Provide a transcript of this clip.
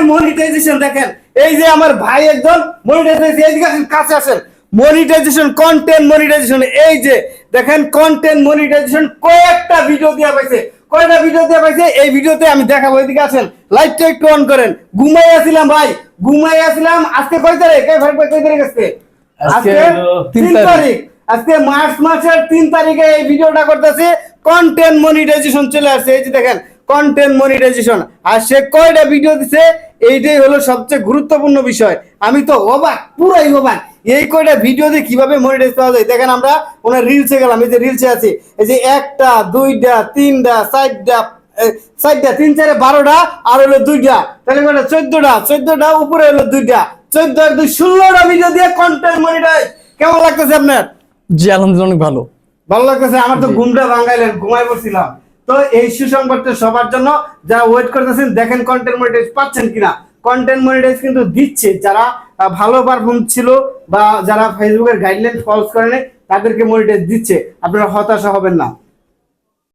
Monetization দেখেন, এই যে আমার ভাই একদম মনিটাইজেশন কাছে আসেন, মনিটাইজেশন কন্টেন্ট মনিটাইজেশন, এই যে দেখেন কন্টেন্ট মনিটাইজেশন কয়েকটা ভিডিও দেওয়া পাইছে, কয়টা ভিডিও দেওয়া পাইছে এই ভিডিওতে আমি দেখাবো। এদিকে আসেন, লাইটটা একটু অন করেন। ঘুমাই আসছিলাম ভাই, ঘুমাই আসছিলাম। আজকে কয় তারিখ? এই ভাই কয় তারিখ আজকে? আজকে 3 তারিখ। আজকে মার্চ মাসের 3 তারিখে এই ভিডিওটা করতেছি। কন্টেন্ট মনিটাইজেশন চলে আসছে, এই যে দেখেন কন্টেন্ট মনিটাইজেশন। আর সে কয়টা ভিডিও দিছে এইটাই হলো সবচেয়ে গুরুত্বপূর্ণ বিষয়। আমি তো অবাক, পুরাই অবাক, এই কয়টা ভিডিও দিয়ে কিভাবে মনিটাইজ পাওয়া যায়। দেখেন আমরা ওনার রিলসে গেলাম, এই যে রিলসে আছি, এই যে 1টা 2টা 3টা 4টা 4টা 3 4 12টা আর হলো 2টা, তাহলে মানে 14টা উপরে হলো 2টা, 14 আর 2 16টা ভিডিও দিয়ে কন্টেন্ট মনিটাইজ। কেমন লাগতেছে আপনার? জি আলহামদুলিল্লাহ অনেক ভালো। ভালো লাগতেছে? আমার তো ঘুমটা ভাঙাইলেন, ঘুমাই পড়ছিলাম। তো এই সুসংবাদটা সবার জন্য যারা ওয়েট করতেছেন, দেখেন কন্টেন্ট মনিটাইজ পাচ্ছেন কিনা। কন্টেন্ট মনিটাইজ কিন্তু দিচ্ছে যারা ভালো পারফর্ম ছিল বা যারা ফেসবুকের গাইডলাইন ফলো করে তাদেরকে মনিটাইজ দিচ্ছে। আপনারা হতাশা হবেন না।